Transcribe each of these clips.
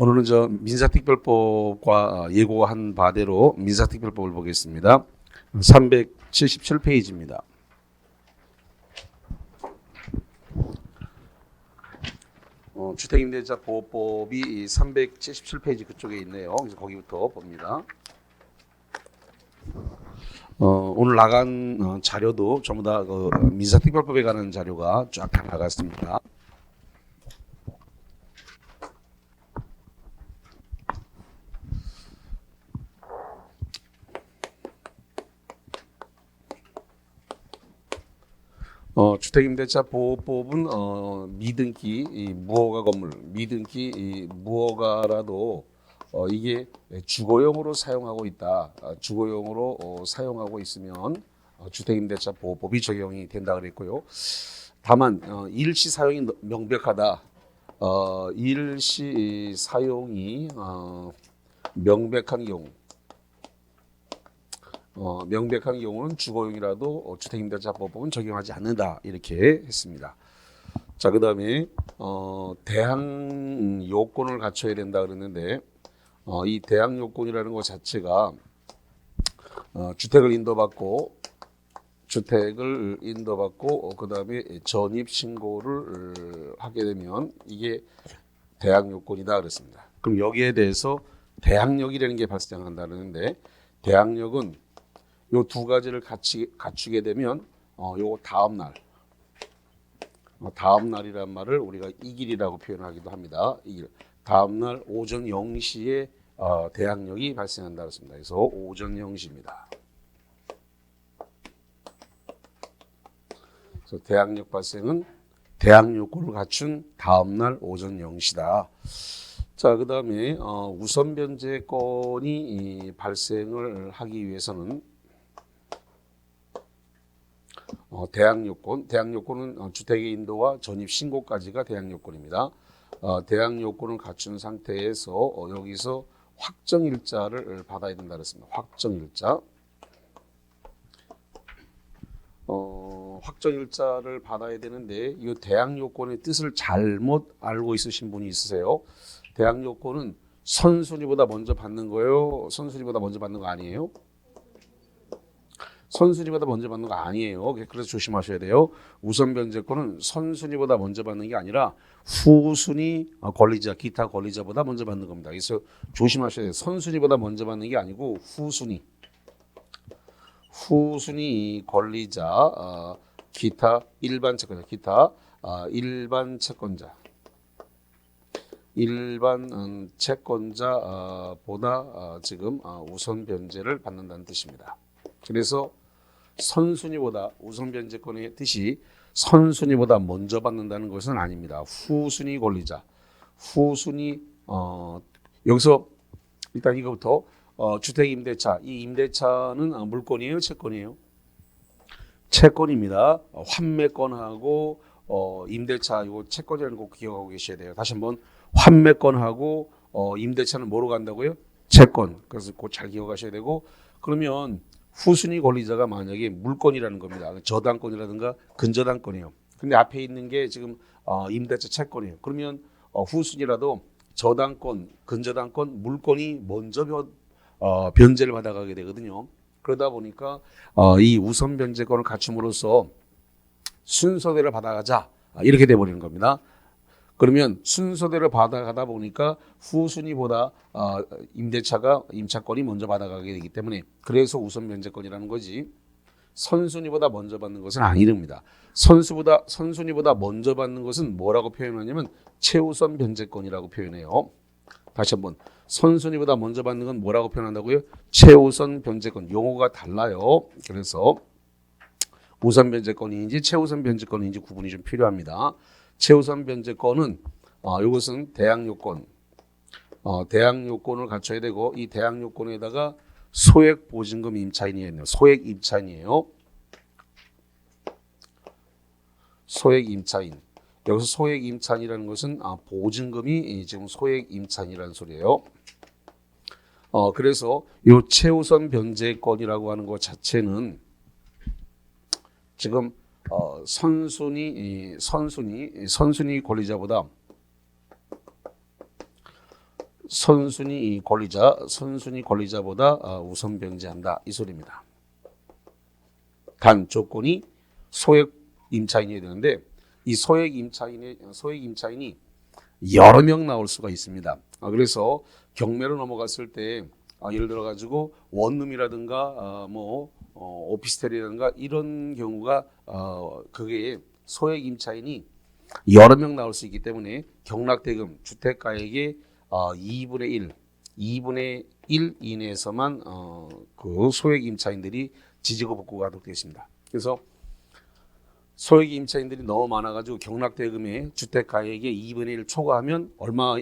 오늘은 민사특별법과 예고한 바대로 민사특별법을 보겠습니다. 377페이지입니다. 주택임대차 보호법이 377페이지 그쪽에 있네요. 그래서 거기부터 봅니다. 오늘 나간 자료도 전부 다 민사특별법에 관한 자료가 쫙 다 나갔습니다. 주택임대차 보호법은 미등기 무허가 건물, 미등기 무허가라도 이게 주거용으로 사용하고 있다. 주거용으로 사용하고 있으면 주택임대차 보호법이 적용이 된다 그랬고요. 다만 일시 사용이 명백하다. 일시 사용이 명백한 경우. 명백한 경우는 주거용이라도 주택임대차법은 적용하지 않는다 이렇게 했습니다. 자, 그다음에 대항 요건을 갖춰야 된다 그랬는데 이 대항 요건이라는 것 자체가 주택을 인도받고 그다음에 전입 신고를 하게 되면 이게 대항 요건이다 그랬습니다. 그럼 여기에 대해서 대항력이라는 게 발생한다 그러는데 대항력은 요 두 가지를 같이 갖추게 되면 요 다음 날이란 말을 우리가 이 길이라고 표현하기도 합니다. 이 길. 다음 날 오전 0시에 대항력이 발생한다 그랬습니다. 그래서 오전 0시입니다. 그래서 대항력 발생은 대항 요건을 갖춘 다음 날 오전 0시다. 자, 그다음에 우선 변제권이 발생을 하기 위해서는 대항 요건은 주택의 인도와 전입 신고까지가 대항 요건입니다. 대항 요건을 갖춘 상태에서 여기서 확정 일자를 받아야 된다 그랬습니다. 확정 일자. 확정 일자를 받아야 되는데 이 대항 요건의 뜻을 잘못 알고 있으신 분이 있으세요. 대항 요건은 선순위보다 먼저 받는 거예요? 선순위보다 먼저 받는 거 아니에요? 선순위보다 먼저 받는 거 아니에요. 그래서 조심하셔야 돼요. 우선 변제권은 선순위보다 먼저 받는 게 아니라 후순위 권리자, 기타 권리자보다 먼저 받는 겁니다. 그래서 조심하셔야 돼요. 선순위보다 먼저 받는 게 아니고 후순위 권리자, 기타 일반 채권자, 일반 채권자보다 지금 우선 변제를 받는다는 뜻입니다. 그래서 선순위보다 우선 변제권의 뜻이 선순위보다 먼저 받는다는 것은 아닙니다. 후순위 권리자, 여기서 일단 이거부터 주택임대차, 이 임대차는 물건이에요, 채권이에요? 채권입니다. 환매권하고 임대차, 이거 채권이라는 거 기억하고 계셔야 돼요. 다시 한번 환매권하고 임대차는 뭐로 간다고요? 채권. 그래서 그거 잘 기억하셔야 되고 그러면 후순위 권리자가 만약에 물건이라는 겁니다. 저당권이라든가 근저당권이에요. 근데 앞에 있는 게 지금 임대차 채권이에요. 그러면 후순위라도 저당권, 근저당권, 물건이 먼저 변제를 받아가게 되거든요. 그러다 보니까 이 우선 변제권을 갖춤으로써 순서대로 받아가자 이렇게 돼버리는 겁니다. 그러면 순서대로 받아가다 보니까 후순위보다 임차권이 먼저 받아가게 되기 때문에 그래서 우선 변제권이라는 거지 선순위보다 먼저 받는 것은 아니랍니다. 선순위보다 먼저 받는 것은 뭐라고 표현하냐면 최우선 변제권이라고 표현해요. 다시 한번 선순위보다 먼저 받는 건 뭐라고 표현한다고요? 최우선 변제권. 용어가 달라요. 그래서 우선 변제권인지 최우선 변제권인지 구분이 좀 필요합니다. 최우선 변제권은 이것은 대항 요건, 대항 요건을 갖춰야 되고 이 대항 요건에다가 소액 보증금 임차인이에요. 소액 임차인이에요. 소액 임차인. 여기서 소액 임차인이라는 것은 보증금이 지금 소액 임차인이라는 소리예요. 그래서 이 최우선 변제권이라고 하는 것 자체는 지금 선순위 권리자보다 선순위 권리자보다 우선 변제한다 이 소리입니다. 단 조건이 소액 임차인이 되는데 이 소액 임차인이 여러 명 나올 수가 있습니다. 그래서 경매로 넘어갔을 때 예를 들어 가지고 원룸이라든가 오피스텔이라든가 이런 경우가 그게 소액 임차인이 여러 명 나올 수 있기 때문에 경락대금 주택가액의 2분의 1 이내에서만 그 소액 임차인들이 지지고 볶고가 하도록 되어 있습니다. 그래서 소액 임차인들이 너무 많아가지고 경락대금의 주택가액의 2분의 1 초과하면 얼마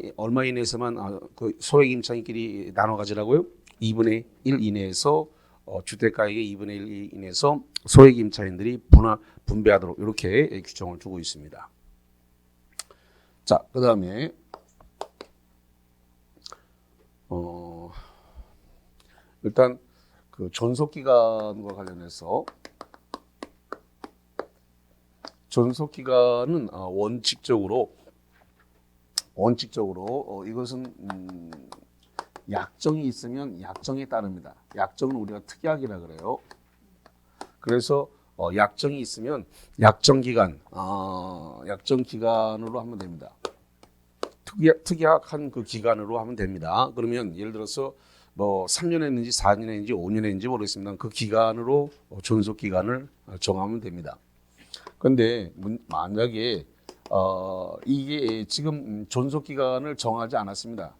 이내에서만 그 소액 임차인끼리 나눠 가지라고요? 2분의 1 이내에서 주택가액의 2분의 1 이내에서 소액 임차인들이 분배하도록 이렇게 규정을 두고 있습니다. 자, 그 다음에 일단 그 존속기간과 관련해서 존속기간은 원칙적으로 이것은 약정이 있으면 약정에 따릅니다. 약정은 우리가 특약이라 그래요. 그래서 약정이 있으면 약정기간으로 하면 됩니다. 특약한 그 기간으로 하면 됩니다. 그러면 예를 들어서 3년 했는지 4년 했는지 5년 했는지 모르겠습니다. 그 기간으로 존속기간을 정하면 됩니다. 그런데 만약에 이게 지금 존속기간을 정하지 않았습니다.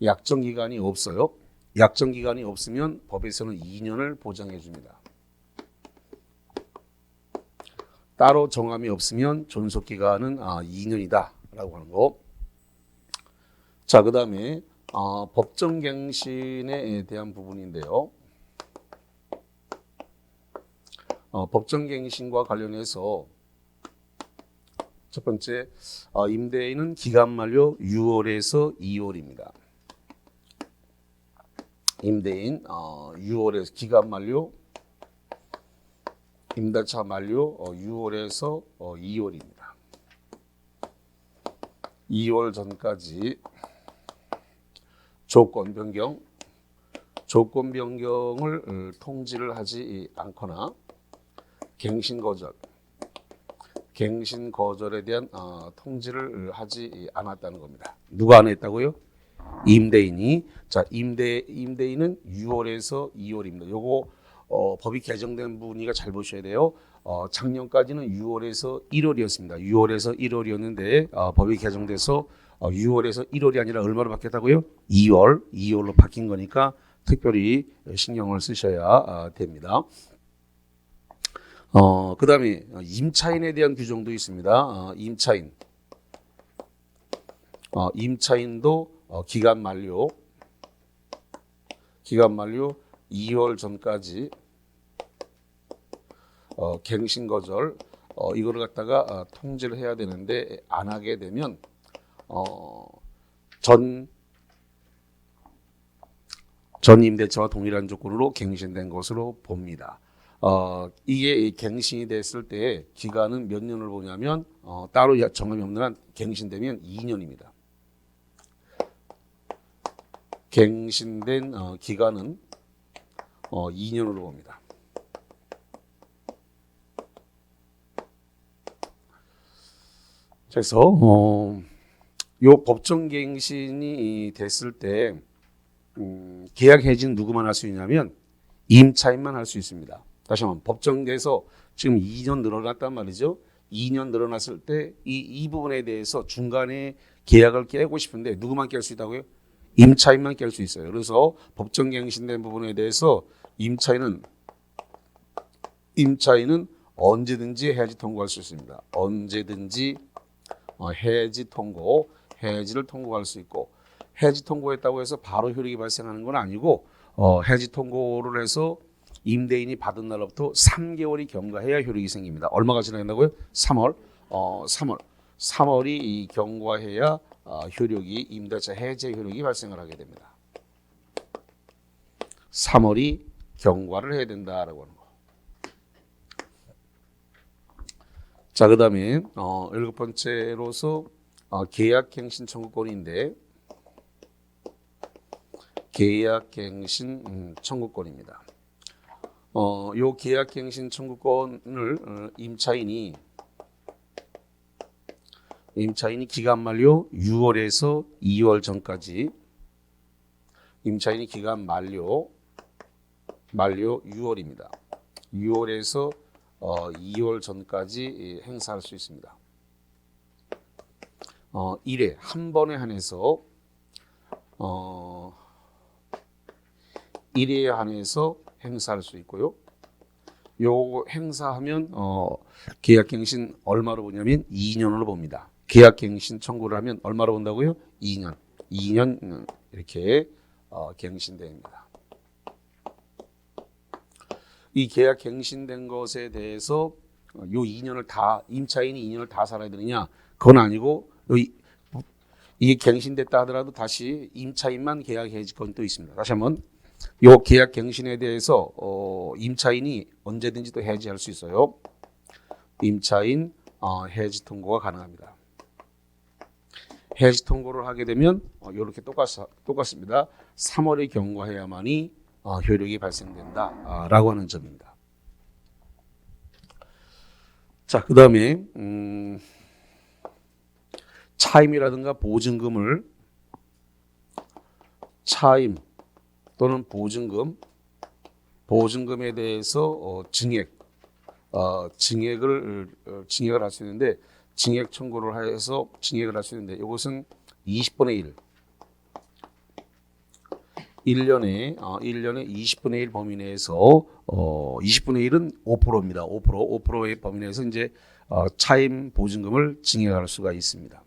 약정기간이 없어요. 약정기간이 없으면 법에서는 2년을 보장해 줍니다. 따로 정함이 없으면 존속기간은 2년이다 라고 하는 거. 자, 그 다음에 법정갱신에 대한 부분인데요. 법정갱신과 관련해서 첫 번째, 임대인은 기간 만료 6월에서 2월입니다. 임대인 6월에서 기간 만료, 임대차 만료 6월에서 2월입니다. 2월 전까지 조건 변경을 통지를 하지 않거나 갱신 거절에 대한 통지를 하지 않았다는 겁니다. 누가 안 했다고요? 임대인이. 자, 임대인은 6월에서 2월입니다. 요거 법이 개정된 분이가 잘 보셔야 돼요. 작년까지는 6월에서 1월이었습니다. 6월에서 1월이었는데 법이 개정돼서 6월에서 1월이 아니라 얼마로 바뀌었다고요? 2월로 바뀐 거니까 특별히 신경을 쓰셔야 됩니다. 그 다음에 임차인에 대한 규정도 있습니다. 임차인도 기간 만료 2월 전까지 갱신 거절 이거를 갖다가 통지를 해야 되는데 안 하게 되면 전 임대차와 동일한 조건으로 갱신된 것으로 봅니다. 이게 갱신이 됐을 때 기간은 몇 년을 보냐면 따로 정함이 없는 한 갱신되면 2년입니다. 갱신된 기간은 2년으로 봅니다. 그래서 요 법정갱신이 됐을 때 계약 해지는 누구만 할 수 있냐면 임차인만 할 수 있습니다. 다시 한번 법정돼서 지금 2년 늘어났단 말이죠. 2년 늘어났을 때 이 부분에 대해서 중간에 계약을 깨고 싶은데 누구만 깰 수 있다고요? 임차인만 깰 수 있어요. 그래서 법정갱신된 부분에 대해서 임차인은 언제든지 해지 통고할 수 있습니다. 언제든지 해지를 통고할 수 있고, 해지 통고했다고 해서 바로 효력이 발생하는 건 아니고 해지 통고를 해서 임대인이 받은 날로부터 3개월이 경과해야 효력이 생깁니다. 얼마가 지나간다고요? 3월. 3월이 경과해야 효력이 임대차 해제 효력이 발생을 하게 됩니다. 3월이 경과를 해야 된다라고 하는 거. 자, 그 다음에 7번째로서 계약갱신 청구권인데 계약갱신 청구권입니다. 요 계약갱신 청구권을 임차인이 기간 만료 6월에서 2월 전까지 임차인이 기간 만료 6월입니다. 6월에서 2월 전까지 행사할 수 있습니다. 1회 한 번에 한해서 1회에 한해서 행사할 수 있고요. 요 행사하면 계약갱신 얼마로 보냐면 2년으로 봅니다. 계약갱신 청구를 하면 얼마로 본다고요? 2년 이렇게 갱신됩니다. 이 계약갱신된 것에 대해서 요 2년을 다 임차인이 2년을 다 살아야 되느냐? 그건 아니고 이게 갱신됐다 하더라도 다시 임차인만 계약 해지권이 또 있습니다. 다시 한번 요 계약 갱신에 대해서 임차인이 언제든지 또 해지할 수 있어요. 임차인 해지 통고가 가능합니다. 해지 통고를 하게 되면 이렇게 똑같습니다. 3월에 경과해야만이 효력이 발생된다라고 하는 점입니다. 자, 그 다음에 차임이라든가 보증금을 차임 또는 보증금에 대해서 증액을 할 수 있는데 증액 청구를 해서 증액을 할 수 있는데 이것은 20분의 1년에 20분의 1 범위 내에서 20분의 1은 5%입니다. 5%의 범위 내에서 이제 차임 보증금을 증액할 수가 있습니다.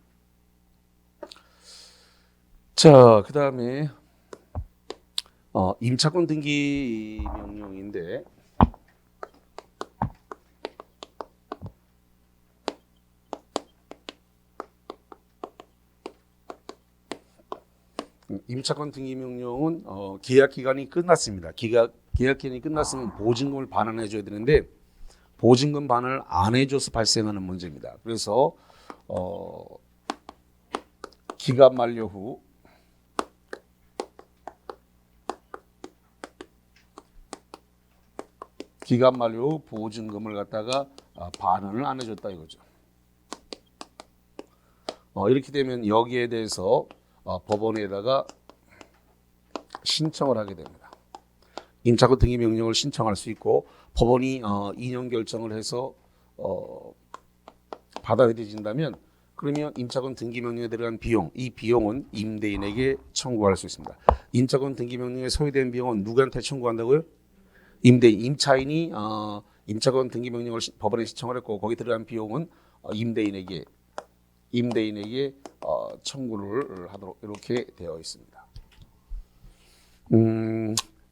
자, 그다음에 임차권 등기 명령인데 임차권 등기 명령은 계약 기간이 끝났습니다. 계약 기간이 끝났으면 보증금을 반환해 줘야 되는데 보증금 반환을 안 해줘서 발생하는 문제입니다. 그래서 기간 만료 후 보증금을 갖다가 반환을 안 해줬다 이거죠. 이렇게 되면 여기에 대해서 법원에다가 신청을 하게 됩니다. 임차권 등기 명령을 신청할 수 있고 법원이 2년 결정을 해서 받아들여진다면 그러면 임차권 등기 명령에 들어간 비용, 이 비용은 임대인에게 청구할 수 있습니다. 임차권 등기 명령에 소요된 비용은 누구한테 청구한다고요? 임대인, 임차인이 임차권 등기 명령을 법원에 신청을 했고 거기 들어간 비용은 임대인에게 청구를 하도록 이렇게 되어 있습니다.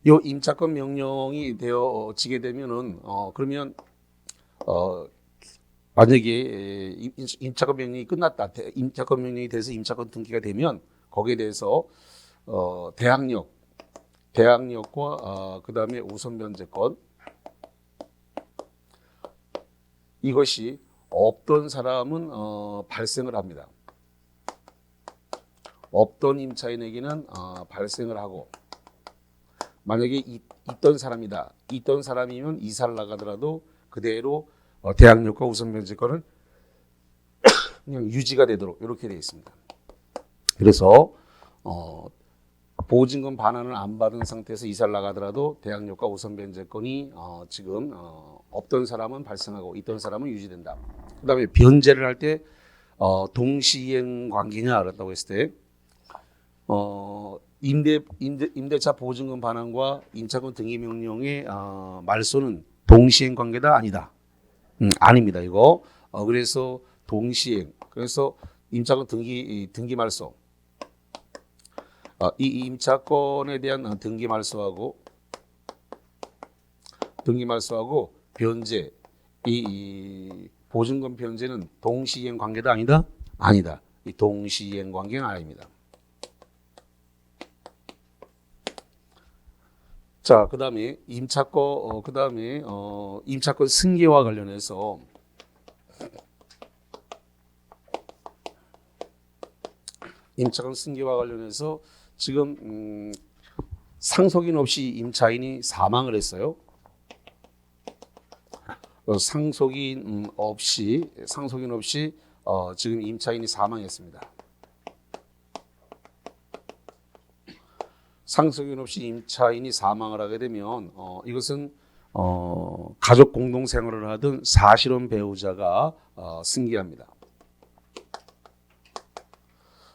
요 임차권 명령이 되어지게 되면은 그러면 만약에 임차권 명령이 끝났다, 임차권 명령이 돼서 임차권 등기가 되면 거기에 대해서 대항력과 그다음에 우선 변제권 이것이 없던 사람은 발생을 합니다. 없던 임차인에게는 발생을 하고 만약에 있던 사람이면 이사를 나가더라도 그대로 대항력과 우선 변제권은 그냥 유지가 되도록 이렇게 되어 있습니다. 그래서 보증금 반환을 안 받은 상태에서 이사를 나가더라도 대항력과 우선 변제권이 지금 없던 사람은 발생하고 있던 사람은 유지된다. 그다음에 변제를 할 때 동시이행 관계냐 알았다고 했을 때 임대차 보증금 반환과 임차권 등기 명령의 말소는 동시행 관계다 아니다. 아닙니다. 이거 그래서 동시행 그래서 임차권 등기 말소 이 임차권에 대한 등기 말소하고 변제 이 보증금 변제는 동시이행 관계다 아니다? 아니다. 이 동시이행 관계는 아닙니다. 자, 그다음에 임차권 승계와 관련해서 지금 상속인 없이 임차인이 사망을 했어요. 상속인 없이 지금 임차인이 사망했습니다. 상속인 없이 임차인이 사망을 하게 되면 이것은 가족 공동 생활을 하던 사실혼 배우자가 승계합니다.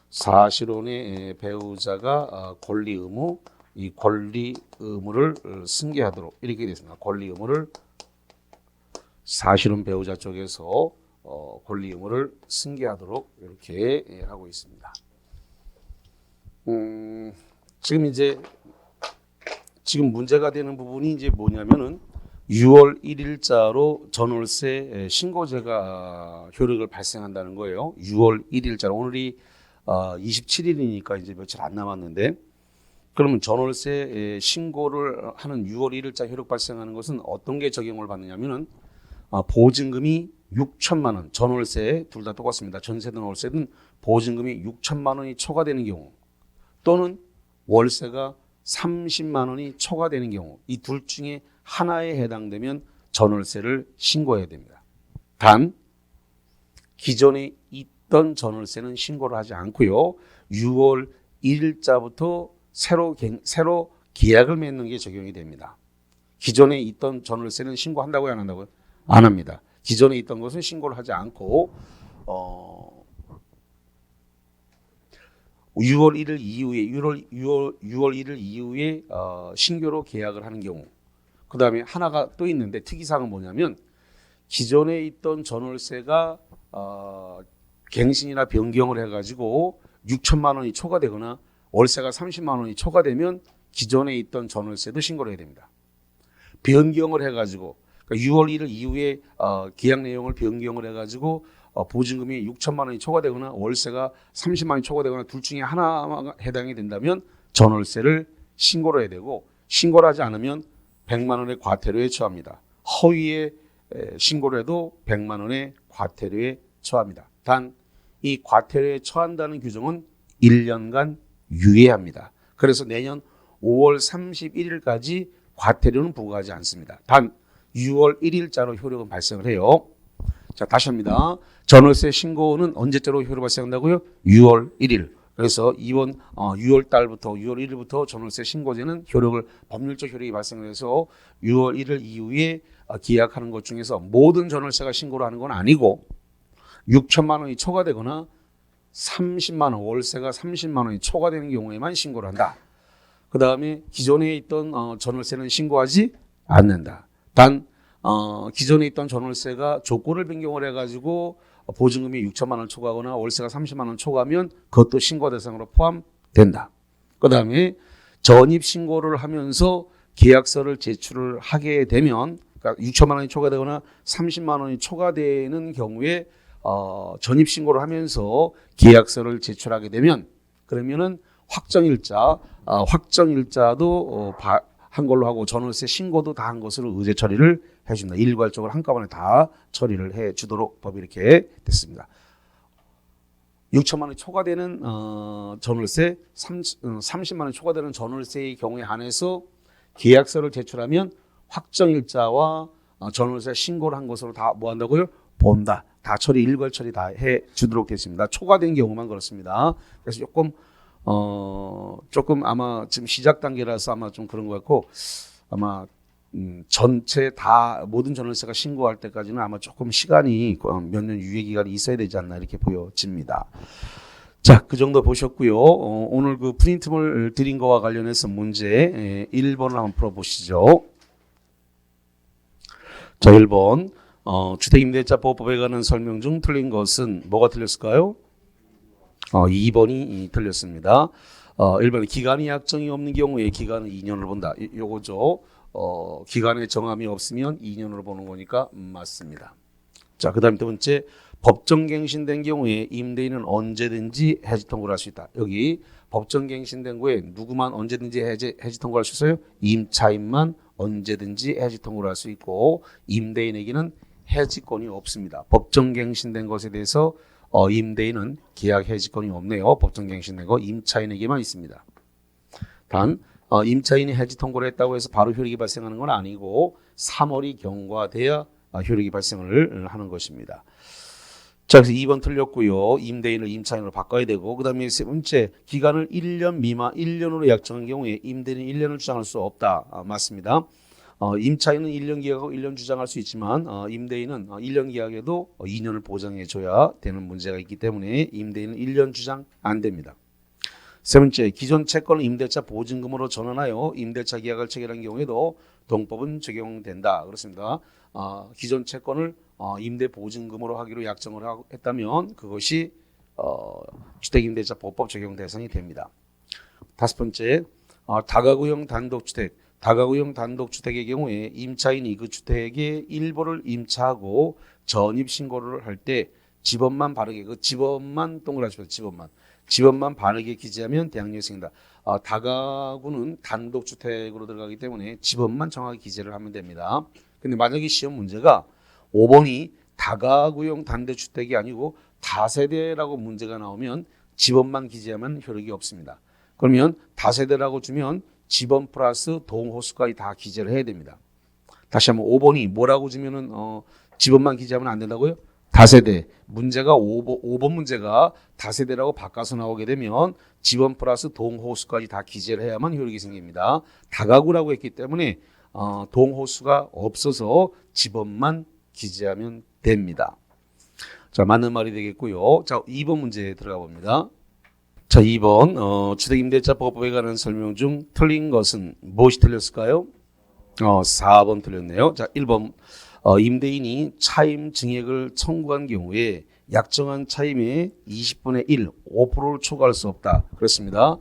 사실혼의 배우자가 권리 의무, 이 권리 의무를 승계하도록 이렇게 되어 있습니다. 권리 의무를 사실혼 배우자 쪽에서 권리 의무를 승계하도록 이렇게 하고 있습니다. 지금 문제가 되는 부분이 이제 뭐냐면은 6월 1일자로 전월세 신고제가 효력을 발생한다는 거예요. 6월 1일자로 오늘이 27일이니까 이제 며칠 안 남았는데 그러면 전월세 신고를 하는 6월 1일자 효력 발생하는 것은 어떤 게 적용을 받느냐면은 보증금이 6천만 원, 전월세 둘 다 똑같습니다. 전세든 월세든 보증금이 6천만 원이 초과되는 경우 또는 월세가 30만 원이 초과되는 경우 이 둘 중에 하나에 해당되면 전월세를 신고해야 됩니다. 단 기존에 있던 전월세는 신고를 하지 않고요. 6월 1일자부터 새로 계약을 맺는 게 적용이 됩니다. 기존에 있던 전월세는 신고한다고요, 안 한다고요? 안 합니다. 기존에 있던 것은 신고를 하지 않고 6월 1일 이후에 신규로 계약을 하는 경우 그 다음에 하나가 또 있는데 특이사항은 뭐냐면 기존에 있던 전월세가 갱신이나 변경을 해가지고 6천만 원이 초과되거나 월세가 30만 원이 초과되면 기존에 있던 전월세도 신고를 해야 됩니다. 변경을 해가지고 그러니까 6월 1일 이후에 계약 내용을 변경을 해가지고 보증금이 6천만 원이 초과되거나 월세가 30만 원이 초과되거나 둘 중에 하나가 해당이 된다면 전월세를 신고를 해야 되고 신고를 하지 않으면 100만 원의 과태료에 처합니다. 허위에 신고를 해도 100만 원의 과태료에 처합니다. 단 이 과태료에 처한다는 규정은 1년간 유예합니다. 그래서 내년 5월 31일까지 과태료는 부과하지 않습니다. 단 6월 1일자로 효력은 발생을 해요. 자, 다시 합니다. 전월세 신고는 언제자로 효력 발생한다고요? 6월 1일. 그래서 이번 6월 달부터 6월 1일부터 전월세 신고제는 법률적 효력이 발생해서 6월 1일 이후에 계약하는 것 중에서 모든 전월세가 신고를 하는 건 아니고 6천만 원이 초과되거나 30만 원, 월세가 30만 원이 초과되는 경우에만 신고를 한다. 그 다음에 기존에 있던 전월세는 신고하지 않는다. 단 기존에 있던 전월세가 조건을 변경을 해가지고 보증금이 6천만 원 초과하거나 월세가 30만 원 초과하면 그것도 신고 대상으로 포함된다. 그 다음에 전입 신고를 하면서 계약서를 제출을 하게 되면 그러니까 6천만 원이 초과되거나 30만 원이 초과되는 경우에 전입 신고를 하면서 계약서를 제출하게 되면 그러면은 확정일자도 한 걸로 하고 전월세 신고도 다 한 것으로 의제 처리를 해줍니다. 일괄적으로 한꺼번에 다 처리를 해주도록 법이 이렇게 됐습니다. 6천만 원이 초과되는 전월세, 30만 원이 초과되는 전월세의 경우에 한해서 계약서를 제출하면 확정일자와 전월세 신고를 한 것으로 다 뭐 한다고요? 본다. 다 처리, 일괄 처리 다 해주도록 됐습니다. 초과된 경우만 그렇습니다. 그래서 조금 아마 지금 시작 단계라서 아마 좀 그런 것 같고 아마 전체 다 모든 전월세가 신고할 때까지는 아마 조금 시간이 몇 년 유예 기간이 있어야 되지 않나 이렇게 보여집니다. 자, 그 정도 보셨고요. 오늘 그 프린트물 드린 거와 관련해서 문제 1번을 한번 풀어보시죠. 자, 1번 주택임대차보호법에 관한 설명 중 틀린 것은 뭐가 틀렸을까요? 2번이 틀렸습니다. 1번은 기간이 약정이 없는 경우에 기간은 2년을 본다. 요거죠. 기간에 정함이 없으면 2년으로 보는 거니까 맞습니다. 자, 그 다음에 두 번째, 법정갱신된 경우에 임대인은 언제든지 해지 통고를 할 수 있다. 여기 법정갱신된 거에 누구만 언제든지 해지 통고할 수 있어요? 임차인만 언제든지 해지 통고를 할 수 있고 임대인에게는 해지권이 없습니다. 법정갱신된 것에 대해서 임대인은 계약 해지권이 없네요. 법정갱신된 거 임차인에게만 있습니다. 단 임차인이 해지 통고를 했다고 해서 바로 효력이 발생하는 건 아니고 3월이 경과돼야 효력이 발생을 하는 것입니다. 자, 그래서 2번 틀렸고요. 임대인을 임차인으로 바꿔야 되고, 그 다음에 세 번째, 기간을 1년 미만, 1년으로 약정한 경우에 임대인은 1년을 주장할 수 없다. 맞습니다. 임차인은 1년 계약하고 1년 주장할 수 있지만, 임대인은 1년 계약에도 2년을 보장해줘야 되는 문제가 있기 때문에 임대인은 1년 주장 안 됩니다. 세 번째, 기존 채권을 임대차 보증금으로 전환하여 임대차 계약을 체결한 경우에도 동법은 적용된다. 그렇습니다. 기존 채권을 임대 보증금으로 하기로 약정을 했다면 그것이 주택임대차 보법 적용 대상이 됩니다. 다섯 번째, 다가구형 단독주택. 다가구형 단독주택의 경우에 임차인이 그 주택의 일부를 임차하고 전입신고를 할 때 집원만 바르게, 그 집원만 동그라집니다. 집원만 바르게 기재하면 대항력이 생긴다. 다가구는 단독주택으로 들어가기 때문에 집원만 정확히 기재를 하면 됩니다. 근데 만약에 시험 문제가 5번이 다가구형 단독주택이 아니고 다세대라고 문제가 나오면 집원만 기재하면 효력이 없습니다. 그러면 다세대라고 주면 집원 플러스 동호수까지 다 기재를 해야 됩니다. 다시 한번 5번이 뭐라고 주면은 집원만 기재하면 안 된다고요? 다세대. 문제가 5번 문제가 다세대라고 바꿔서 나오게 되면 집원 플러스 동호수까지 다 기재를 해야만 효력이 생깁니다. 다가구라고 했기 때문에 동호수가 없어서 집원만 기재하면 됩니다. 자, 맞는 말이 되겠고요. 자, 2번 문제 들어가 봅니다. 자, 2번 주택임대차법에 관한 설명 중 틀린 것은 무엇이 틀렸을까요? 4번 틀렸네요. 자, 1번 임대인이 차임 증액을 청구한 경우에 약정한 차임의 20분의 1, 5%를 초과할 수 없다. 그렇습니다.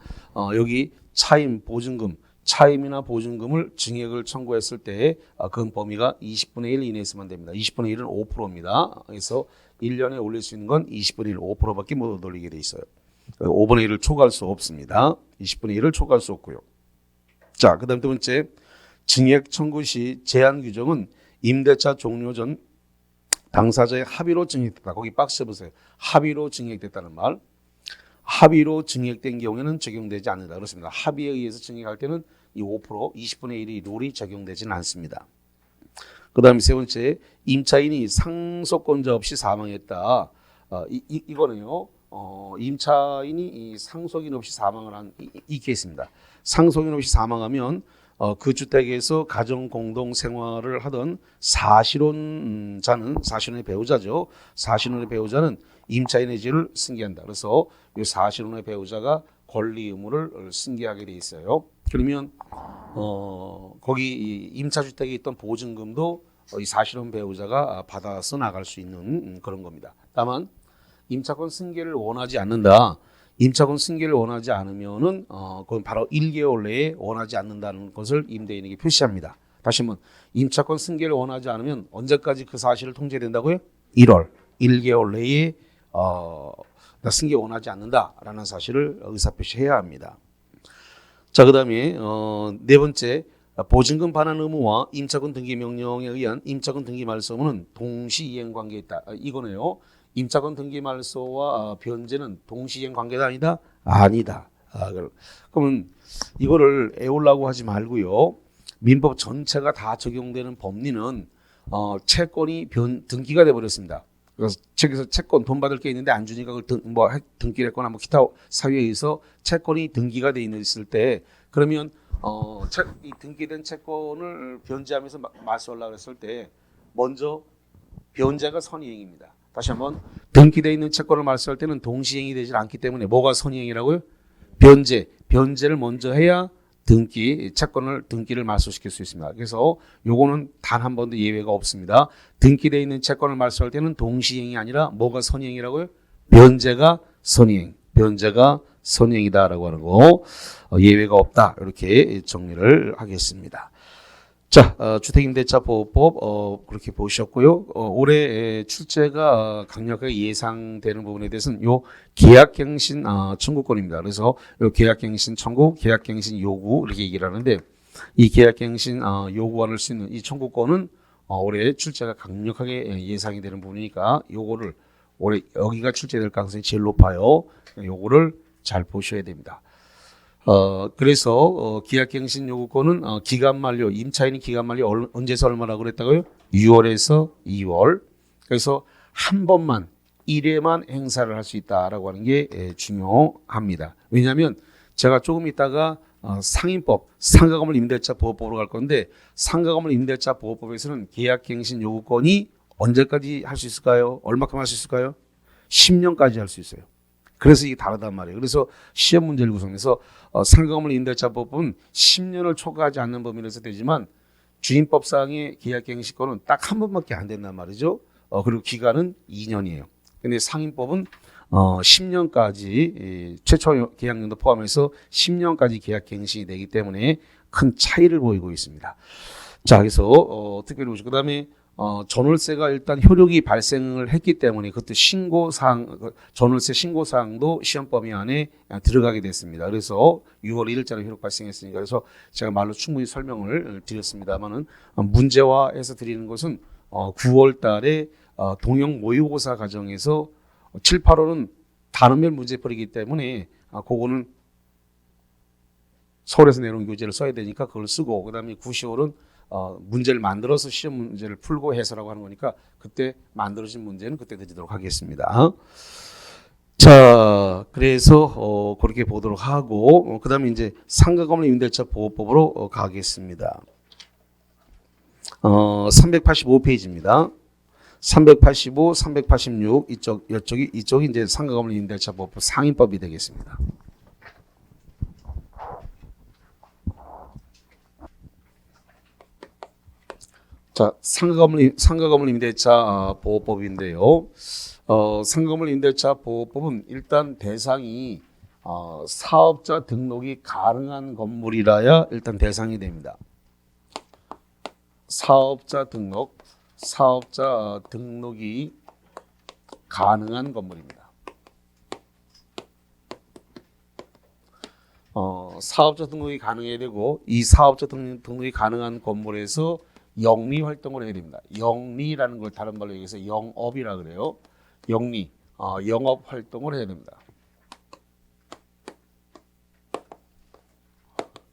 여기 차임 보증금, 차임이나 보증금을 증액을 청구했을 때 그 범위가 20분의 1 이내에서만 됩니다. 20분의 1은 5%입니다. 그래서 1년에 올릴 수 있는 건 20분의 1, 5%밖에 못 올리게 돼 있어요. 5분의 1을 초과할 수 없습니다. 20분의 1을 초과할 수 없고요. 자, 그 다음 두 번째, 증액 청구 시 제한 규정은 임대차 종료 전 당사자의 합의로 증액됐다. 거기 박스 보세요. 합의로 증액됐다는 말. 합의로 증액된 경우에는 적용되지 않는다. 그렇습니다. 합의에 의해서 증액할 때는 이 5%, 20분의 1이 룰이 적용되지는 않습니다. 그 다음에 세 번째, 임차인이 상속권자 없이 사망했다. 이거는요. 임차인이 이 상속인 없이 사망을 한 이 케이스입니다. 상속인 없이 사망하면 그 주택에서 가정 공동 생활을 하던 사실혼자는 사실혼의 배우자죠. 사실혼의 배우자는 임차인의 지위를 승계한다. 그래서 이 사실혼의 배우자가 권리 의무를 승계하게 돼 있어요. 그러면 거기 이 임차주택에 있던 보증금도 이 사실혼 배우자가 받아서 나갈 수 있는 그런 겁니다. 다만 임차권 승계를 원하지 않는다. 임차권 승계를 원하지 않으면은 그건 바로 1개월 내에 원하지 않는다는 것을 임대인에게 표시합니다. 다시 한번 임차권 승계를 원하지 않으면 언제까지 그 사실을 통제된다고요? 1월 1개월 내에 나 승계 원하지 않는다라는 사실을 의사표시해야 합니다. 자, 그다음에 네 번째, 보증금 반환 의무와 임차권 등기 명령에 의한 임차권 등기 말소 의무는 동시 이행 관계에 있다. 이거네요. 임차권 등기 말소와 변제는 동시 이행 관계가 아니다? 아니다. 그러면 이거를 애우려고 하지 말고요. 민법 전체가 다 적용되는 법리는 채권이 등기가 돼 버렸습니다. 그래서 책에서 채권 돈 받을 게 있는데 안 주니까 그걸 등기를 했거나 뭐 기타 사유에 의해서 채권이 등기가 돼 있을 때 그러면 이 등기된 채권을 변제하면서 말소하려고 했을 때 먼저 변제가 선이행입니다. 다시 한번 등기되어 있는 채권을 말소할 때는 동시행이 되지 않기 때문에 뭐가 선이행이라고요? 변제를 먼저 해야 등기를 말소시킬 수 있습니다. 그래서 요거는 단 한 번도 예외가 없습니다. 등기되어 있는 채권을 말소할 때는 동시행이 아니라 뭐가 선이행이라고요? 변제가 선이행이다라고 하는 거 예외가 없다. 이렇게 정리를 하겠습니다. 자, 주택임대차보호법 그렇게 보셨고요. 올해 출제가 강력하게 예상되는 부분에 대해서는 요 계약갱신 청구권입니다. 그래서 요 계약갱신 청구, 계약갱신 요구 이렇게 얘기를 하는데 이 계약갱신 요구할 수 있는 이 청구권은 올해 출제가 강력하게 예상이 되는 부분이니까 요거를 올해 여기가 출제될 가능성이 제일 높아요. 요거를 잘 보셔야 됩니다. 그래서 계약갱신 요구권은 기간 만료, 임차인이 기간 만료 언제서 얼마라고 그랬다고요? 6월에서 2월. 그래서 한 번만 1회만 행사를 할 수 있다라고 하는 게 중요합니다. 왜냐하면 제가 조금 있다가 상인법, 상가건물 임대차 보호법으로 갈 건데 상가건물 임대차 보호법에서는 계약갱신 요구권이 언제까지 할 수 있을까요? 얼마큼 할 수 있을까요? 10년까지 할 수 있어요. 그래서 이게 다르단 말이에요. 그래서 시험 문제를 구성해서 상가건물 임대차법은 10년을 초과하지 않는 범위에서 되지만 주임법상의 계약갱신권은 딱 한 번밖에 안 된단 말이죠. 그리고 기간은 2년이에요. 근데 상인법은 10년까지 최초 계약년도 포함해서 10년까지 계약갱신이 되기 때문에 큰 차이를 보이고 있습니다. 자, 그래서 특별히 보시고 그다음에 전월세가 일단 효력이 발생을 했기 때문에 그것도 신고사항, 전월세 신고사항도 시험 범위 안에 들어가게 됐습니다. 그래서 6월 1일자로 효력 발생했으니까 그래서 제가 말로 충분히 설명을 드렸습니다만은 문제화해서 드리는 것은 9월 달에 동형 모의고사 과정에서 7, 8월은 단원별 문제풀이기 때문에 그거는 서울에서 내놓은 교재를 써야 되니까 그걸 쓰고 그다음에 9, 10월은 문제를 만들어서 시험 문제를 풀고 해설하고 하는 거니까 그때 만들어진 문제는 그때 드리도록 하겠습니다. 자, 그래서 그렇게 보도록 하고 그다음에 이제 상가건물 임대차 보호법으로 가겠습니다. 385페이지입니다. 385, 386 이쪽이 이제 상가건물 임대차 보호법 상인법이 되겠습니다. 자, 상가건물 임대차 보호법인데요. 상가건물 임대차 보호법은 일단 대상이 사업자 등록이 가능한 건물이라야 일단 대상이 됩니다. 사업자 등록이 가능한 건물입니다. 사업자 등록이 가능해야 되고 이 사업자 등록이 가능한 건물에서 영리 활동을 해야 됩니다. 영리라는 걸 다른 말로 얘기해서 영업이라 그래요. 영리, 영업 활동을 해야 됩니다.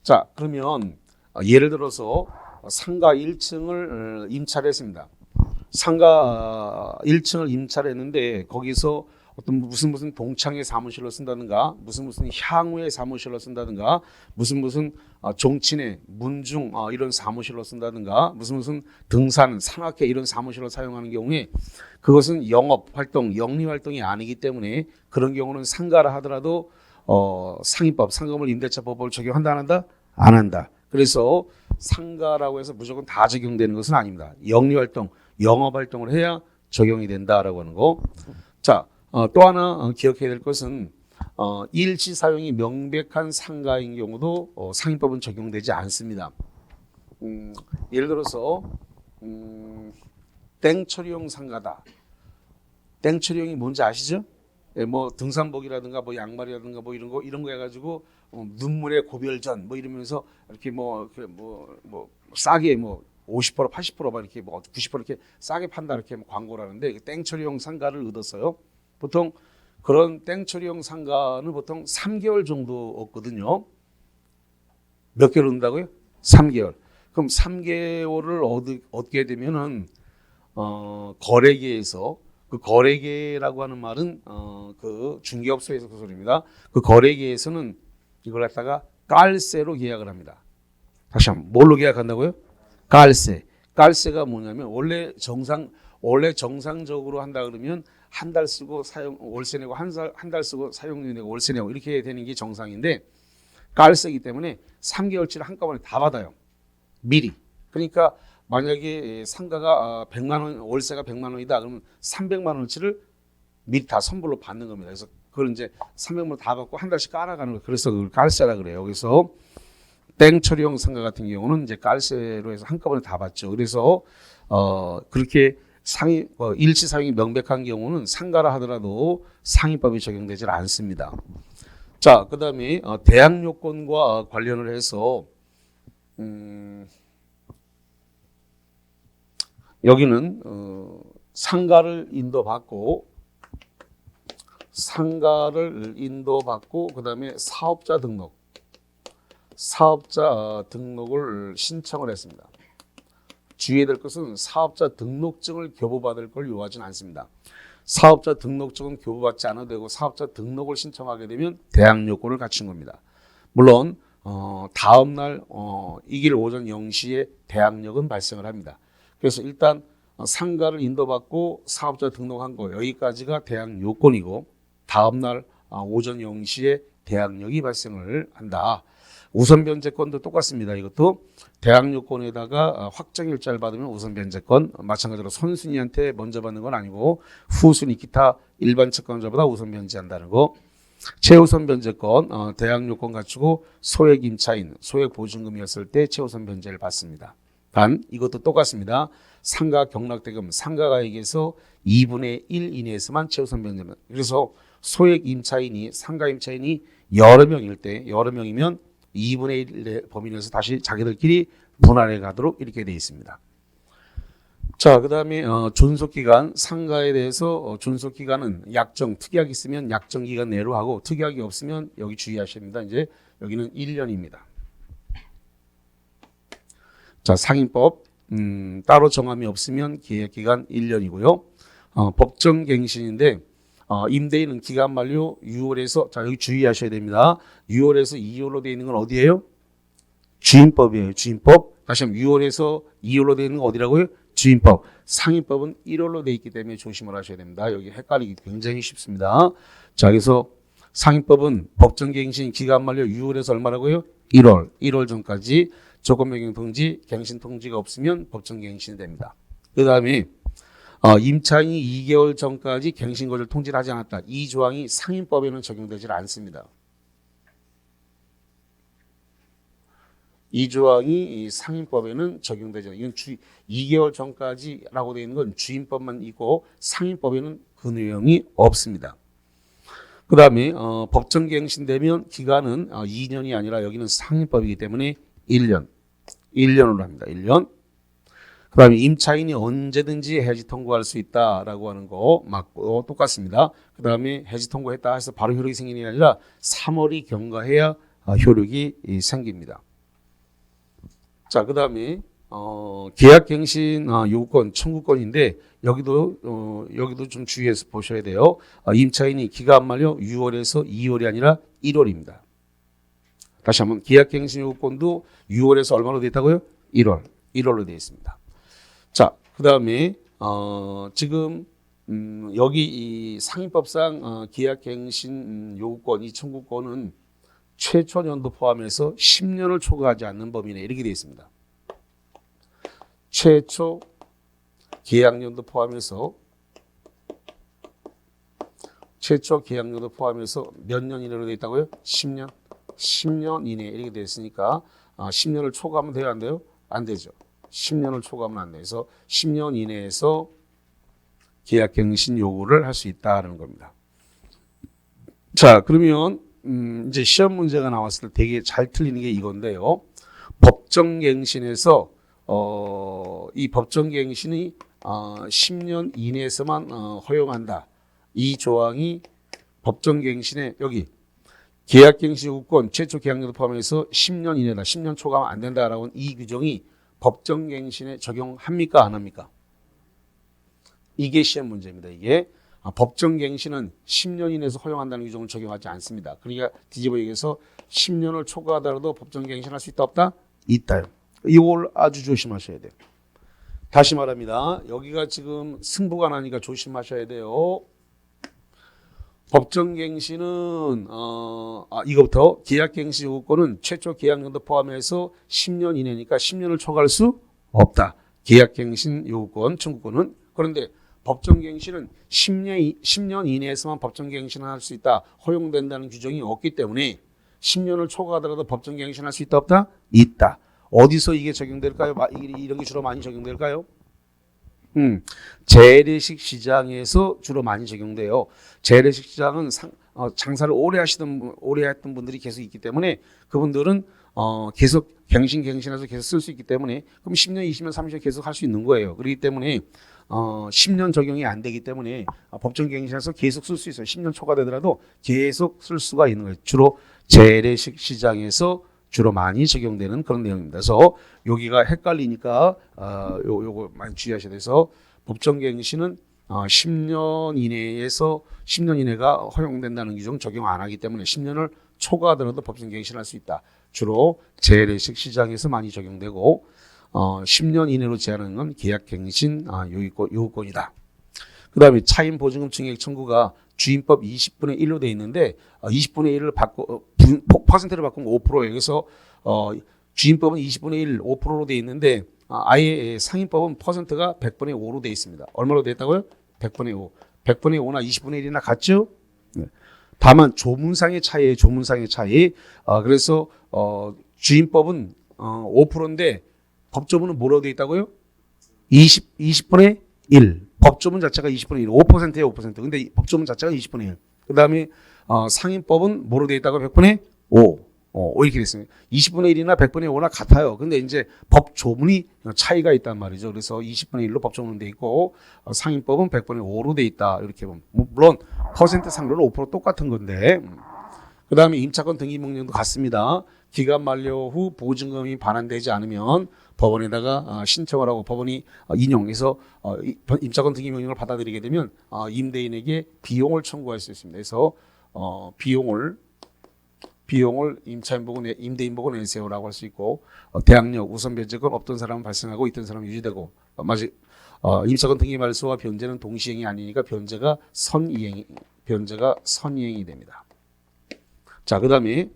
자, 그러면 예를 들어서 상가 1층을 임차를 했습니다. 상가 1층을 임차를 했는데 거기서 어떤 무슨 동창회 사무실로 쓴다든가 무슨 향후의 사무실로 쓴다든가 무슨 종친회 문중 이런 사무실로 쓴다든가 무슨 등산 상학회 이런 사무실로 사용하는 경우에 그것은 영업 활동 영리 활동이 아니기 때문에 그런 경우는 상가라 하더라도 상인법 상가건물 임대차 법을 적용한다 안 한다? 안 한다. 그래서 상가라고 해서 무조건 다 적용되는 것은 아닙니다. 영리 활동 영업 활동을 해야 적용이 된다라고 하는 거. 자, 또 하나 기억해야 될 것은 일시 사용이 명백한 상가인 경우도 상인법은 적용되지 않습니다. 예를 들어서 땡처리용 상가다. 땡처리용이 뭔지 아시죠? 예, 뭐 등산복이라든가 뭐 양말이라든가 뭐 이런 거 해가지고 눈물의 고별전 뭐 이러면서 이렇게 뭐 싸게 뭐 50% 80%막 이렇게 뭐 90% 이렇게 싸게 판다 이렇게 광고를 하는데 땡처리용 상가를 얻었어요. 보통 그런 땡처리용 상가는 보통 3개월 정도 얻거든요. 몇 개월 얻는다고요? 3개월. 그럼 3개월을 얻게 되면은 거래계에서 그 거래계라고 하는 말은 그 중개업소에서 그 소리입니다. 그 거래계에서는 이걸 갖다가 깔세로 계약을 합니다. 다시 한번 뭘로 계약한다고요? 깔세. 깔세가 뭐냐면 원래 정상적으로 한다 그러면 한 달 쓰고 월세 내고 한 달 쓰고 사용료 내고 월세 내고 이렇게 되는 게 정상인데 깔세이기 때문에 3개월치를 한꺼번에 다 받아요. 미리. 그러니까 만약에 상가가 100만 원, 월세가 100만 원이다 그러면 300만 원어치를 미리 다 선불로 받는 겁니다. 그래서 그걸 이제 300만 원 다 받고 한 달씩 깔아가는 거예요. 그래서 그걸 깔세라 그래요. 그래서 땡처리용 상가 같은 경우는 이제 깔세로 해서 한꺼번에 다 받죠. 그래서 그렇게 일시 사용이 명백한 경우는 상가라 하더라도 상인법이 적용되지 않습니다. 자, 그다음에 대항 요건과 관련을 해서 여기는 상가를 인도받고 그다음에 사업자 등록 사업자 등록을 신청을 했습니다. 주의해야 될 것은 사업자 등록증을 교부받을 걸 요하지는 않습니다. 사업자 등록증은 교부받지 않아도 되고 사업자 등록을 신청하게 되면 대항 요건을 갖춘 겁니다. 물론 다음날 이길 오전 0시에 대항력은 발생을 합니다. 그래서 일단 상가를 인도받고 사업자 등록한 거 여기까지가 대항 요건이고 다음날 오전 0시에 대항력이 발생을 한다. 우선 변제권도 똑같습니다. 이것도 대항 요건에다가 확정 일자를 받으면 우선 변제권, 마찬가지로 선순위한테 먼저 받는 건 아니고 후순위 기타 일반 채권자보다 우선 변제한다는 거. 최우선 변제권, 대항 요건 갖추고 소액 임차인, 소액 보증금이었을 때 최우선 변제를 받습니다. 단 이것도 똑같습니다. 상가 경락대금, 상가가액에서 2분의 1 이내에서만 최우선 변제입니다. 그래서 소액 임차인이 상가 임차인이 여러 명일 때 여러 명이면 2분의 1의 범위 내에서 다시 자기들끼리 분할해 가도록 이렇게 되어 있습니다. 자, 그 다음에 존속기간, 상가에 대해서 존속기간은 약정, 특약이 있으면 약정기간 내로 하고 특약이 없으면 여기 주의하셔야 됩니다. 이제 여기는 1년입니다. 자, 상인법 따로 정함이 없으면 계약기간 1년이고요. 법정갱신인데 임대인은 기간 만료 6월에서 자 여기 주의하셔야 됩니다. 6월에서 2월로 되어 있는 건 어디예요? 주임법이에요. 주임법. 다시 한번 6월에서 2월로 되어 있는 건 어디라고요? 주임법. 상인법은 1월로 되어 있기 때문에 조심을 하셔야 됩니다. 여기 헷갈리기 굉장히 쉽습니다. 자 그래서 상인법은 법정갱신 기간 만료 6월에서 얼마라고요? 1월. 1월 전까지 조건변경 통지, 갱신 통지가 없으면 법정갱신이 됩니다. 그 다음에 임차인이 2개월 전까지 갱신거절 통지를 하지 않았다. 이 조항이 상인법에는 적용되지 않습니다. 이 조항이 상인법에는 적용되지 않아요. 이건 2개월 전까지라고 되어 있는 건 주임법만 있고 상인법에는 그 내용이 없습니다. 그 다음에 법정갱신되면 기간은 2년이 아니라 여기는 상인법이기 때문에 1년으로 합니다. 1년. 그 다음에 임차인이 언제든지 해지 통고할 수 있다라고 하는 거 맞고 똑같습니다. 그 다음에 해지 통고했다 해서 바로 효력이 생기는 게 아니라 3월이 경과해야 효력이 생깁니다. 자, 그 다음에 계약갱신 요구권, 청구권인데 여기도 좀 주의해서 보셔야 돼요. 임차인이 기간 만료 6월에서 2월이 아니라 1월입니다. 다시 한번 계약갱신 요구권도 6월에서 얼마로 되어 있다고요? 1월로 되어 있습니다. 자, 그 다음에 지금 여기 이 상인법상 계약갱신 요구권, 이 청구권은 최초 연도 포함해서 10년을 초과하지 않는 범위 내 이렇게 되어 있습니다. 최초 계약연도 포함해서 몇 년 이내로 되어 있다고요? 10년. 10년 이내 이렇게 되어 있으니까 10년을 초과하면 돼요? 안 돼요? 안 되죠. 10년을 초과하면 안 돼서 10년 이내에서 계약갱신 요구를 할 수 있다는 겁니다. 자, 그러면 이제 시험 문제가 나왔을 때 되게 잘 틀리는 게 이건데요. 법정갱신에서 이 법정갱신이 10년 이내에서만 허용한다. 이 조항이 법정갱신에 여기 계약갱신 요구권 최초 계약연도 포함해서 10년 이내다. 10년 초과하면 안 된다라고 하는 이 규정이 법정갱신에 적용합니까? 안 합니까? 이게 시험 문제입니다. 이게 법정갱신은 10년 이내에서 허용한다는 규정을 적용하지 않습니다. 그러니까 뒤집어 얘기해서 10년을 초과하더라도 법정갱신할 수 있다 없다? 있다요. 이걸 아주 조심하셔야 돼요. 다시 말합니다. 여기가 지금 승부가 나니까 조심하셔야 돼요. 법정갱신은 이거부터 계약갱신 요구권은 최초 계약연도 포함해서 10년 이내니까 10년을 초과할 수 없다. 계약갱신 요구권, 청구권은. 그런데 법정갱신은 10년 이내에서만 법정갱신을 할 수 있다. 허용된다는 규정이 없기 때문에 10년을 초과하더라도 법정갱신할 수 있다 없다? 있다. 어디서 이게 적용될까요? 이런 게 주로 많이 적용될까요? 재래식 시장에서 주로 많이 적용돼요. 재래식 시장은 장사를 오래 했던 분들이 계속 있기 때문에 그분들은 계속 갱신해서 계속 쓸 수 있기 때문에 그럼 10년, 20년, 30년 계속 할 수 있는 거예요. 그렇기 때문에 10년 적용이 안 되기 때문에 법정갱신해서 계속 쓸 수 있어요. 10년 초과되더라도 계속 쓸 수가 있는 거예요. 주로 재래식 시장에서 주로 많이 적용되는 그런 내용입니다. 그래서 여기가 헷갈리니까 요거 많이 주의하셔야 돼서 법정갱신은 10년 이내에서 10년 이내가 허용된다는 규정 적용 안 하기 때문에 10년을 초과하더라도 법정갱신할 수 있다. 주로 재래식 시장에서 많이 적용되고 10년 이내로 제한하는 건 계약갱신 요구권이다. 그 다음에 차임 보증금 증액 청구가 주임법 20분의 1로 돼 있는데 20분의 1을 퍼센트를 바꾸면 5%예요. 그래서 주임법은 20분의 1, 5%로 돼 있는데 아예 상임법은 퍼센트가 100분의 5로 돼 있습니다. 얼마로 돼 있다고요? 100분의 5. 100분의 5나 20분의 1이나 같죠? 네. 다만 조문상의 차이예요. 조문상의 차이. 그래서 주임법은 5%인데 법조문은 뭐로 돼 있다고요? 20분의 1. 법조문 자체가 20분의 1. 5%예요. 5%. 근데 법조문 자체가 20분의 1. 그 다음에 상임법은 뭐로 돼 있다고? 100분의 5. 이렇게 됐습니다. 20분의 1이나 100분의 5나 같아요. 근데 이제 법조문이 차이가 있단 말이죠. 그래서 20분의 1로 법조문은 돼 있고 상임법은 100분의 5로 돼 있다. 이렇게 보면 물론 퍼센트 상률은 5% 똑같은 건데 그 다음에 임차권 등기 명령도 같습니다. 기간 만료 후 보증금이 반환되지 않으면 법원에다가 신청을 하고 법원이 인용해서 임차권 등기 명령을 받아들이게 되면 임대인에게 비용을 청구할 수 있습니다. 그래서 비용을 임대인 보고 내세요라고 할 수 있고 대항력 우선 변제권 없던 사람은 발생하고 있던 사람은 유지되고 임차권 등기 말소와 변제는 동시행이 아니니까 변제가 선이행이 됩니다. 자, 그다음에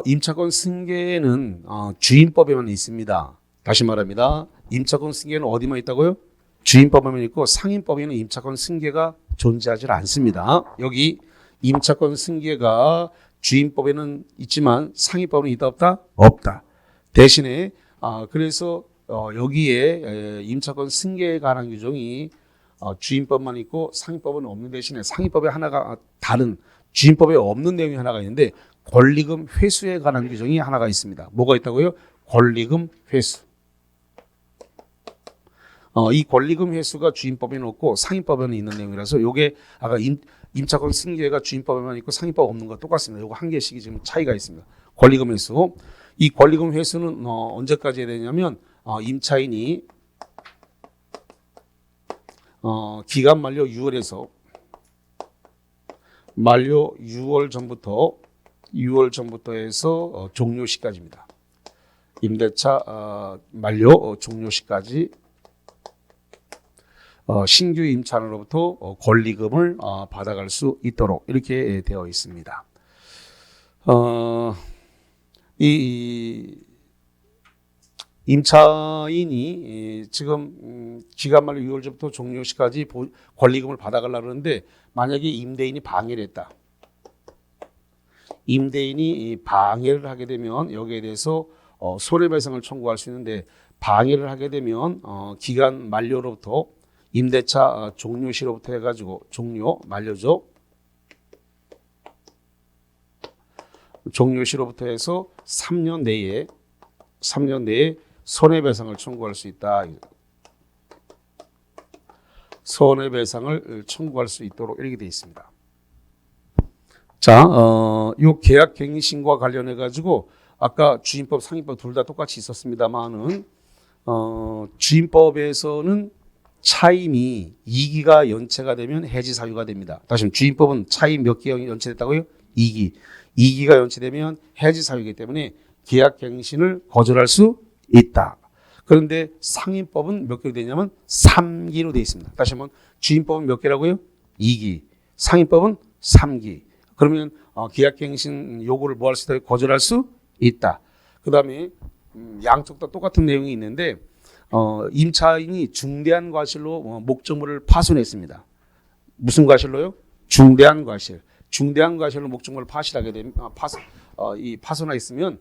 임차권 승계는 주임법에만 있습니다. 다시 말합니다. 임차권 승계는 어디만 있다고요? 주임법에만 있고 상임법에는 임차권 승계가 존재하지 않습니다. 여기 임차권 승계가 주임법에는 있지만 상임법은 있다 없다? 없다. 대신에 그래서 여기에 임차권 승계에 관한 규정이 주임법만 있고 상임법은 없는 대신에 상임법에 하나가 다른 주임법에 없는 내용이 하나가 있는데 권리금 회수에 관한 규정이 하나가 있습니다. 뭐가 있다고요? 권리금 회수. 이 권리금 회수가 주임법에는 없고 상임법에는 있는 내용이라서 요게 아까 임차권 승계가 주임법에만 있고 상임법 없는 거 똑같습니다. 요거 한 개씩이 지금 차이가 있습니다. 권리금 회수. 이 권리금 회수는 언제까지 해야 되냐면 임차인이 기간 만료 6월에서 만료 6월 전부터 해서 종료 시까지입니다. 임대차 만료 종료 시까지 신규 임차인으로부터 권리금을 받아갈 수 있도록 이렇게 되어 있습니다. 이 임차인이 지금 기간 만료 6월 전부터 종료 시까지 권리금을 받아가려고 하는데 만약에 임대인이 방해를 했다. 임대인이 방해를 하게 되면 여기에 대해서 손해배상을 청구할 수 있는데 방해를 하게 되면 기간 만료로부터 임대차 종료시로부터 해가지고 종료 만료죠. 종료시로부터 해서 3년 내에 손해배상을 청구할 수 있다. 손해배상을 청구할 수 있도록 이렇게 되어 있습니다. 자, 요 계약갱신과 관련해 가지고 아까 주임법, 상임법 둘 다 똑같이 있었습니다만은 주임법에서는 차임이 2기가 연체가 되면 해지 사유가 됩니다. 다시 말하면 주임법은 차임 몇 기가 연체됐다고요? 2기. 2기가 연체되면 해지 사유이기 때문에 계약갱신을 거절할 수 있다. 그런데 상임법은 몇 개로 되냐면 3기로 되어 있습니다. 다시 한번 주임법은 몇 개라고요? 2기. 상임법은 3기. 그러면 계약갱신 요구를 뭐 할 수 있다? 거절할 수 있다. 그 다음에 양쪽 다 똑같은 내용이 있는데 임차인이 중대한 과실로 목적물을 파손했습니다. 무슨 과실로요? 중대한 과실. 중대한 과실로 목적물을 파손하게 되면 파손하였으면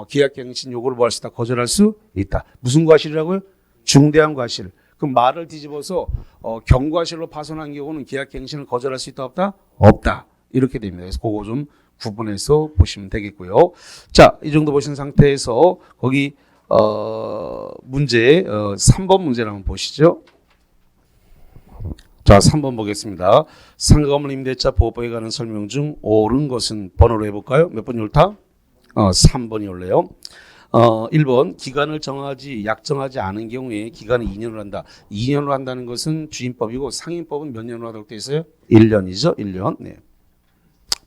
계약갱신 요구를 뭐 할 수 있다? 거절할 수 있다. 무슨 과실이라고요? 중대한 과실. 그럼 말을 뒤집어서 경과실로 파손한 경우는 계약갱신을 거절할 수 있다 없다? 없다. 이렇게 됩니다. 그래서 그거 좀 구분해서 보시면 되겠고요. 자, 이 정도 보신 상태에서 거기 문제 3번 문제를 한번 보시죠. 자, 3번 보겠습니다. 상가 건물 임대차 보호법에 관한 설명 중 옳은 것은 번호로 해볼까요? 몇 번 옳다? 3번이 올래요. 1번 기간을 약정하지 않은 경우에 기간을 2년으로 한다. 2년으로 한다는 것은 주임법이고 상임법은 몇 년으로 하도록 되어 있어요? 1년이죠. 1년. 네.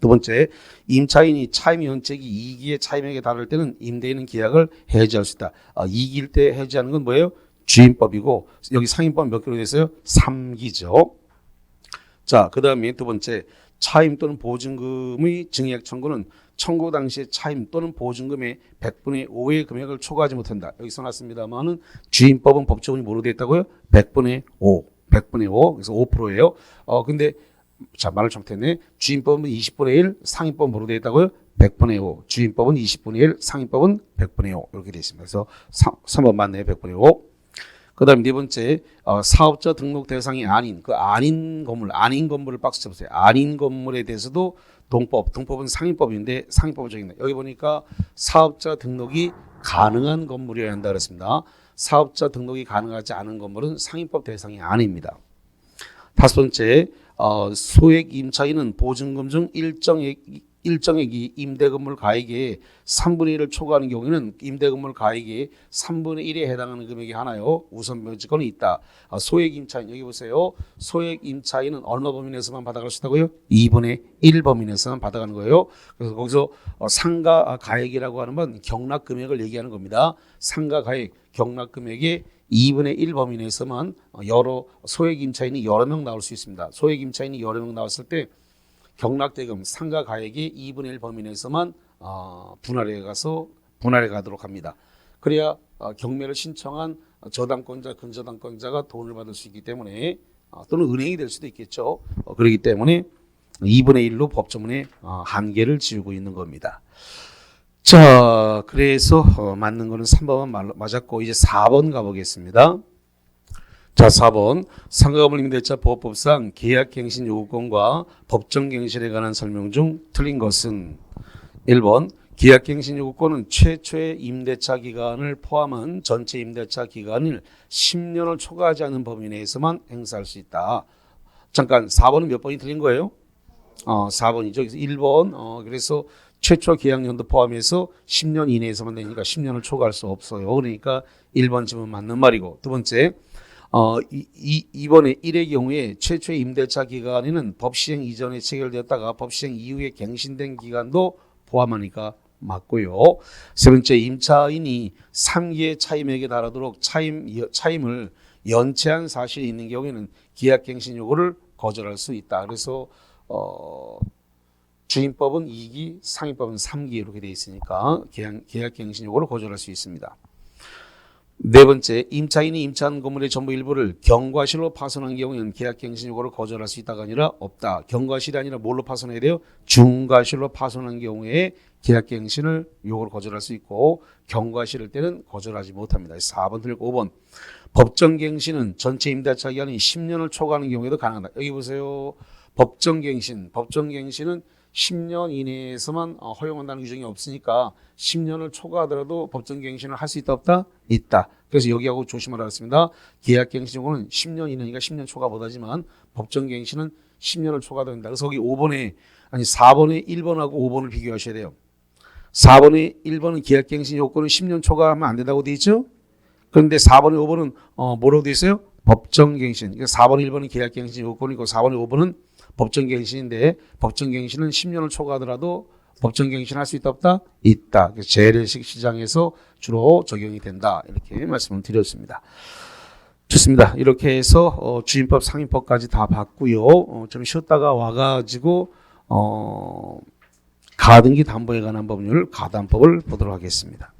두 번째, 임차인이 차임 연책이 2기의 차임액에 달할 때는 임대인은 계약을 해지할 수 있다. 2기일 때 해지하는 건 뭐예요? 주임법이고 여기 상임법은 몇 개로 되어 있어요? 3기죠. 자, 그 다음에 두 번째, 차임 또는 보증금의 증액 청구는 청구 당시에 차임 또는 보증금의 100분의 5의 금액을 초과하지 못한다. 여기 써놨습니다만은 주임법은 법조문이 뭐로 되어 있다고요? 100분의 5. 100분의 5. 그래서 5%예요. 근데 자, 말을 잘못했네. 주임법은 20분의 1, 상임법은 뭐로 되어 있다고요? 100분의 5. 주임법은 20분의 1, 상임법은 100분의 5. 이렇게 되어 있습니다. 그래서 3번 맞네요. 100분의 5. 그 다음 네 번째, 사업자 등록 대상이 아닌, 아닌 건물을 박스 쳐보세요. 아닌 건물에 대해서도 동법은 상임법인데 상임법을 적용한다. 여기 보니까 사업자 등록이 가능한 건물이어야 한다 그랬습니다. 사업자 등록이 가능하지 않은 건물은 상임법 대상이 아닙니다. 다섯 번째, 소액 임차인은 보증금 중 일정액이 임대건물 가액의 3분의 1을 초과하는 경우에는 임대건물 가액의 3분의 1에 해당하는 금액이 하나요. 우선 명시권이 있다. 소액 임차인 여기 보세요. 소액 임차인은 얼마 범위 내에서만 받아갈 수 있다고요? 2분의 1 범위 내에서만 받아가는 거예요. 그래서 거기서 상가 가액이라고 하는 건 경락 금액을 얘기하는 겁니다. 상가 가액, 경락 금액의 2분의 1 범위 내에서만 소액 임차인이 여러 명 나올 수 있습니다. 소액 임차인이 여러 명 나왔을 때 경락대금 상가 가액이 2분의 1 범위 내에서만 분할해 가도록 합니다. 그래야 경매를 신청한 저당권자, 근저당권자가 돈을 받을 수 있기 때문에 또는 은행이 될 수도 있겠죠. 그렇기 때문에 2분의 1로 법조문에 한계를 지우고 있는 겁니다. 자, 그래서 맞는 거는 3번만 맞았고 이제 4번 가보겠습니다. 자, 4번 상가건물 임대차 보호법상 계약갱신 요구권과 법정갱신에 관한 설명 중 틀린 것은 1번 계약갱신 요구권은 최초의 임대차 기간을 포함한 전체 임대차 기간을 10년을 초과하지 않은 범위 내에서만 행사할 수 있다. 잠깐 4번은 몇 번이 틀린 거예요? 4번이죠. 그래서 1번 그래서 최초 계약연도 포함해서 10년 이내에서만 되니까 10년을 초과할 수 없어요. 그러니까 1번 지문 맞는 말이고 두 번째 이번에 1의 경우에 최초의 임대차 기간에는 법 시행 이전에 체결되었다가 법 시행 이후에 갱신된 기간도 포함하니까 맞고요. 세 번째 임차인이 3기의 차임액에 달하도록 차임을 연체한 사실이 있는 경우에는 계약갱신 요구를 거절할 수 있다. 그래서 주임법은 2기, 상임법은 3기 이렇게 되어 있으니까 계약갱신 요구를 거절할 수 있습니다. 네 번째, 임차인이 임차한 건물의 전부 일부를 경과실로 파손한 경우에는 계약갱신 요구를 거절할 수 있다가 아니라 없다. 경과실이 아니라 뭘로 파손해야 돼요? 중과실로 파손한 경우에 계약갱신을 요구를 거절할 수 있고 경과실일 때는 거절하지 못합니다. 4번 틀리고 5번. 법정갱신은 전체 임대차 기간이 10년을 초과하는 경우에도 가능하다. 여기 보세요. 법정갱신은 10년 이내에서만 허용한다는 규정이 없으니까 10년을 초과하더라도 법정갱신을 할 수 있다 없다? 있다. 그래서 여기하고 조심하라 했습니다. 계약갱신 요구는 10년 이내니까 10년 초과 못하지만 법정갱신은 10년을 초과된다. 그래서 거기 4번에 1번하고 5번을 비교하셔야 돼요. 4번의 1번은 계약갱신 요건은 10년 초과하면 안 된다고 돼 있죠? 그런데 4번의 5번은 뭐라고 돼 있어요? 법정갱신. 그러니까 4번 1번은 계약갱신 요건이고 4번의 5번은 법정갱신인데 법정갱신은 10년을 초과하더라도 법정갱신 할 수 있다 없다? 있다. 재래식 시장에서 주로 적용이 된다. 이렇게 말씀을 드렸습니다. 좋습니다. 이렇게 해서 주임법 상임법까지 다 봤고요. 좀 쉬었다가 와가지고 가등기 담보에 관한 법률 가담법을 보도록 하겠습니다.